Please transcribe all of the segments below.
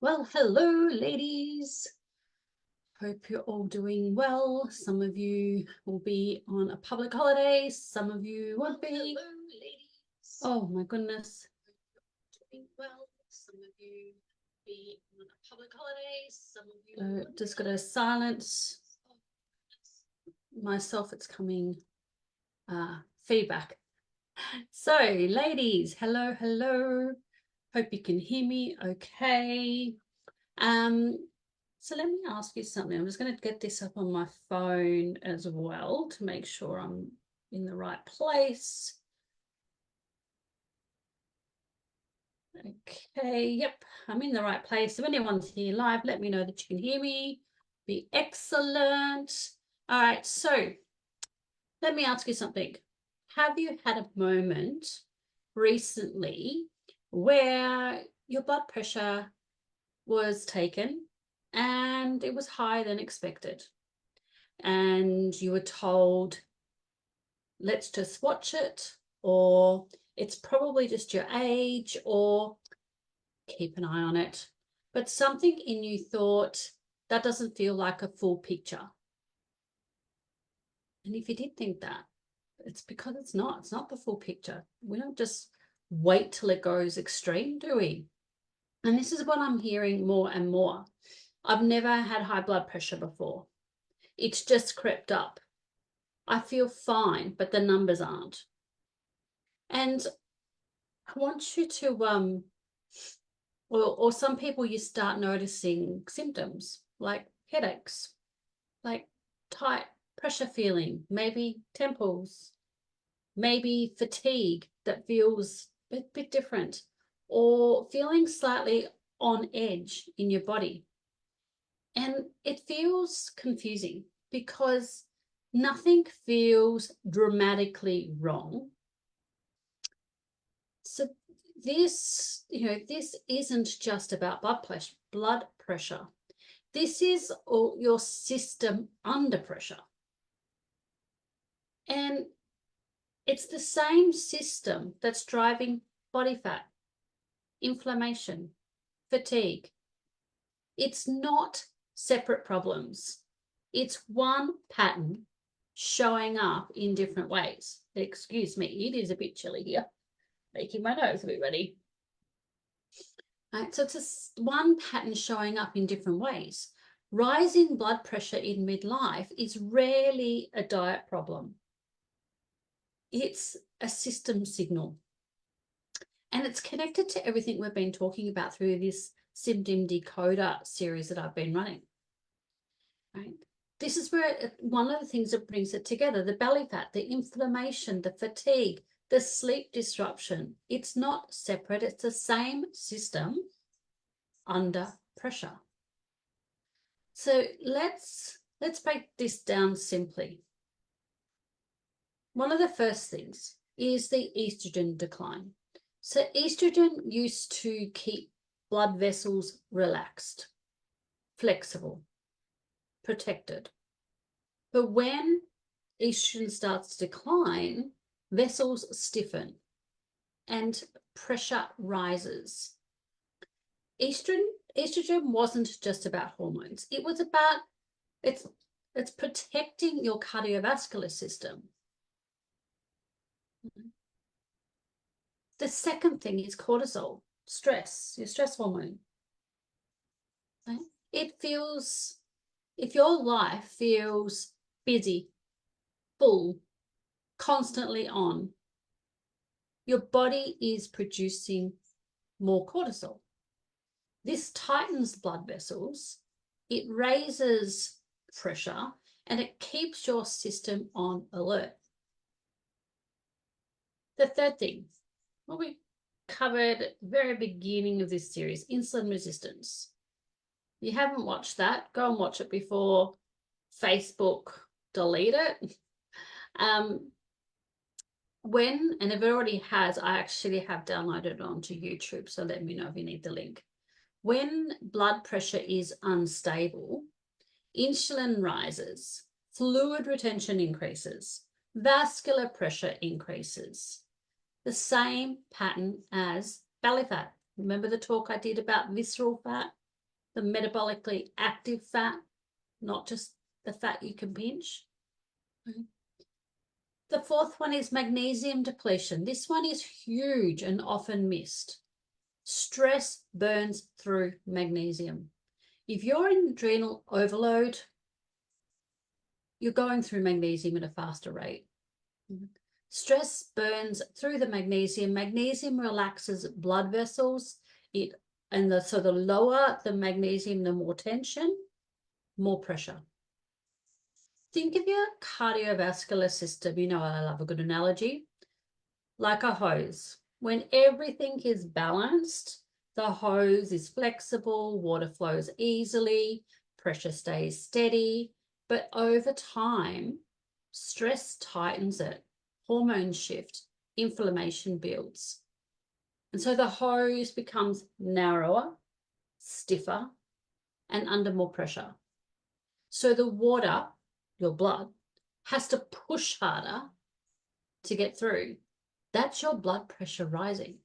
Well, hello, ladies. Hope you're all doing well. Some of you will be on a public holiday. Some of you won't be. Hello, ladies. Oh my goodness. Doing well. Some of you will be on a public holiday. Some of you just got to silence myself. It's coming feedback. So, ladies, hello, hello. Hope you can hear me okay. So let me ask you something. I'm just going to get this up on my phone as well to make sure I'm in the right place. Okay, yep, I'm in the right place. If anyone's here live, let me know that you can hear me. Be excellent. All right, so let me ask you something. Have you had a moment recently where your blood pressure was taken and it was higher than expected, and you were told, let's just watch it, or it's probably just your age, or keep an eye on it, but something in you thought that doesn't feel like a full picture? And if you did think that, it's because it's not the full picture. We don't just wait till it goes extreme, do we? And this is what I'm hearing more and more. I've never had high blood pressure before. It's just crept up. I feel fine, but the numbers aren't. And I want you to, or some people, you start noticing symptoms like headaches, like tight pressure feeling, maybe temples, maybe fatigue that feels a bit different, or feeling slightly on edge in your body. And it feels confusing because nothing feels dramatically wrong. So this isn't just about blood pressure. This is all your system under pressure. And it's the same system that's driving body fat, inflammation, fatigue. It's not separate problems. It's one pattern showing up in different ways. Excuse me, it is a bit chilly here. Making my nose a bit ready. Right, so it's one pattern showing up in different ways. Rising blood pressure in midlife is rarely a diet problem. It's a system signal. And it's connected to everything we've been talking about through this Symptom Decoder series that I've been running. Right? This is where one of the things that brings it together, the belly fat, the inflammation, the fatigue, the sleep disruption. It's not separate. It's the same system under pressure. So let's break this down simply. One of the first things is the estrogen decline. So estrogen used to keep blood vessels relaxed, flexible, protected. But when estrogen starts to decline, vessels stiffen and pressure rises. Estrogen wasn't just about hormones. It was about, it's protecting your cardiovascular system. The second thing is cortisol, stress, your stress hormone. Right? It feels, if your life feels busy, full, constantly on, your body is producing more cortisol. This tightens blood vessels, it raises pressure, and it keeps your system on alert. The third thing, what we covered at the very beginning of this series, insulin resistance. If you haven't watched that, go and watch it before Facebook delete it. And if it already has, I actually have downloaded it onto YouTube, so let me know if you need the link. When blood pressure is unstable, insulin rises, fluid retention increases, vascular pressure increases. The same pattern as belly fat. Remember the talk I did about visceral fat? the metabolically active fat, not just the fat you can pinch. The fourth one is magnesium depletion. This one is huge and often missed. Stress burns through magnesium. If you're in adrenal overload, you're going through magnesium at a faster rate. Stress burns through the magnesium. Magnesium relaxes blood vessels. So the lower the magnesium, the more tension, more pressure. Think of your cardiovascular system. You know, I love a good analogy. Like a hose. When everything is balanced, the hose is flexible, water flows easily, pressure stays steady. But over time, stress tightens it, hormones shift, inflammation builds. And so the hose becomes narrower, stiffer, and under more pressure. So the water, your blood, has to push harder to get through. That's your blood pressure rising.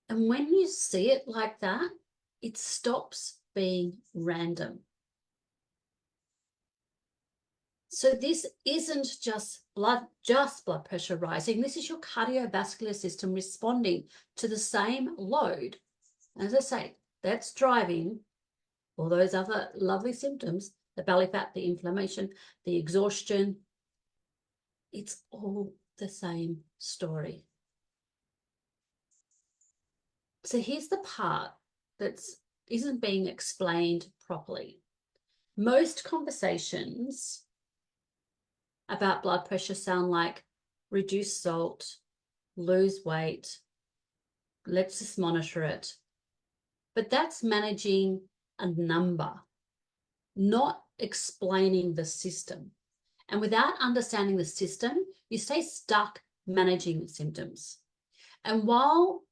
And when you see it like that, it stops being random. So this isn't just blood pressure rising. This is your cardiovascular system responding to the same load. As I say, that's driving all those other lovely symptoms, the belly fat, the inflammation, the exhaustion. It's all the same story. So here's the part that isn't being explained properly. Most conversations about blood pressure sound like reduce salt, lose weight, let's just monitor it. But that's managing a number, not explaining the system. And without understanding the system, you stay stuck managing symptoms. And while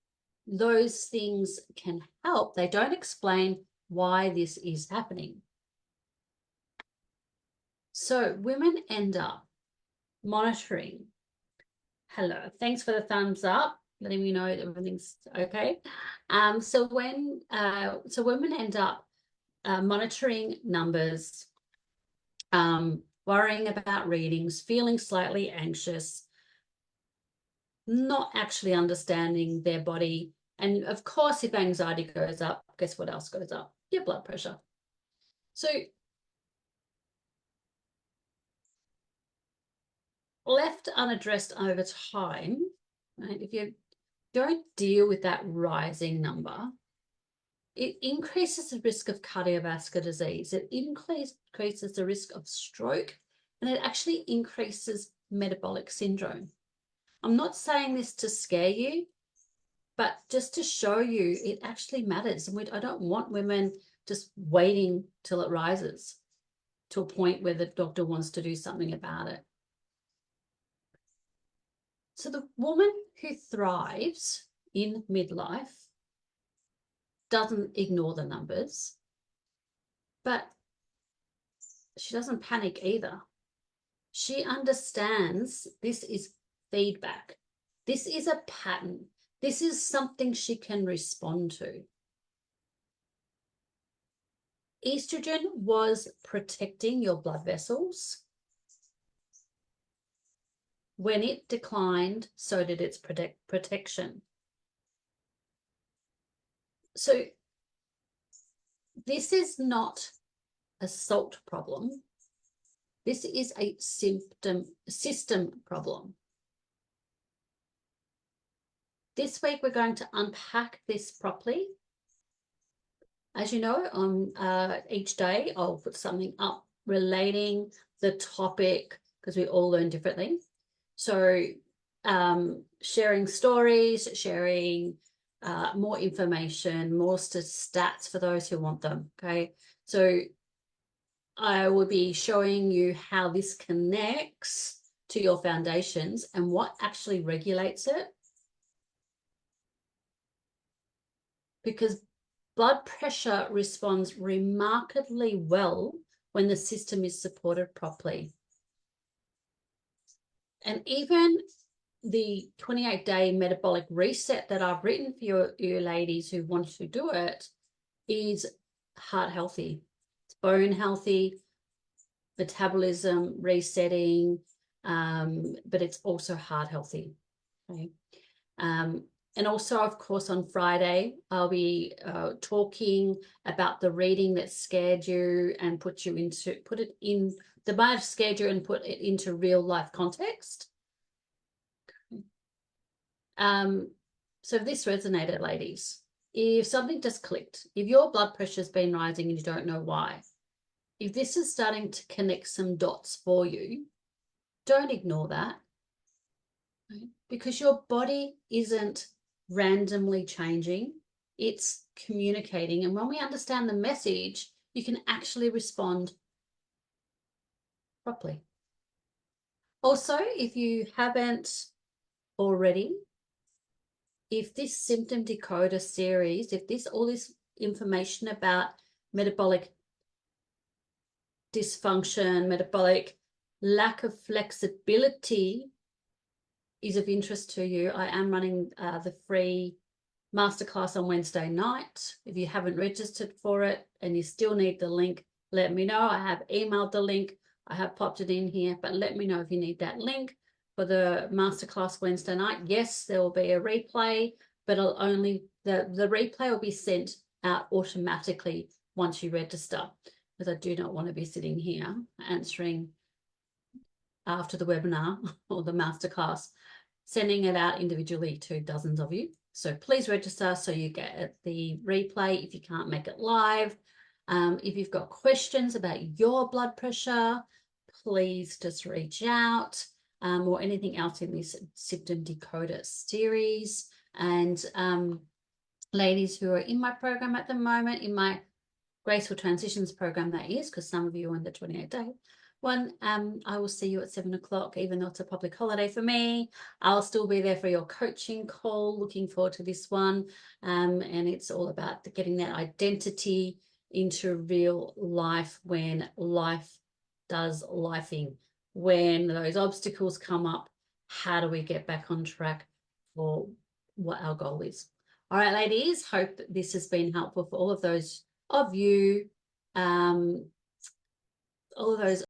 those things can help, they don't explain why this is happening. So women end up monitoring. Hello, thanks for the thumbs up, letting me know that everything's okay. So women end up monitoring numbers, worrying about readings, feeling slightly anxious, not actually understanding their body. And of course, if anxiety goes up, guess what else goes up? Your blood pressure. So left unaddressed over time, right, if you don't deal with that rising number, it increases the risk of cardiovascular disease. It increases the risk of stroke, and it actually increases metabolic syndrome. I'm not saying this to scare you, but just to show you it actually matters. And I don't want women just waiting till it rises to a point where the doctor wants to do something about it. So the woman who thrives in midlife doesn't ignore the numbers, but she doesn't panic either. She understands this is feedback. This is a pattern. This is something she can respond to. Estrogen was protecting your blood vessels. When it declined, so did its protection. So this is not a salt problem. This is a system problem. This week, we're going to unpack this properly. As you know, on each day, I'll put something up relating the topic because we all learn differently. So sharing stories, sharing more information, more stats for those who want them, okay? So I will be showing you how this connects to your foundations and what actually regulates it. Because blood pressure responds remarkably well when the system is supported properly. And even the 28-day metabolic reset that I've written for you ladies who want to do it is heart healthy, it's bone healthy, metabolism resetting, but it's also heart healthy. Okay. And also, of course, on Friday, I'll be talking about the reading that scared you and put it in, that might have scared you and put it into real life context. So if this resonated, ladies, if something just clicked, if your blood pressure's been rising and you don't know why, if this is starting to connect some dots for you, don't ignore that, right? Because your body isn't randomly changing, it's communicating. And when we understand the message, you can actually respond properly. Also, if you haven't already, if this symptom decoder series, if all this information about metabolic dysfunction, metabolic lack of flexibility is of interest to you, I am running the free masterclass on Wednesday night. If you haven't registered for it and you still need the link, let me know. I have emailed the link. I have popped it in here, but let me know if you need that link for the masterclass Wednesday night. Yes, there will be a replay, but the replay will be sent out automatically once you register, because I do not want to be sitting here answering after the webinar or the masterclass, sending it out individually to dozens of you. So please register so you get the replay if you can't make it live. If you've got questions about your blood pressure, please just reach out, or anything else in this symptom decoder series. And ladies who are in my program at the moment, in my Graceful Transitions program, that is, because some of you are in the 28-day one, I will see you at 7 o'clock, even though it's a public holiday for me. I'll still be there for your coaching call. Looking forward to this one. And it's all about getting that identity into real life when life does lifing. When those obstacles come up, how do we get back on track for what our goal is? All right, ladies, hope this has been helpful for all of those of you, all of those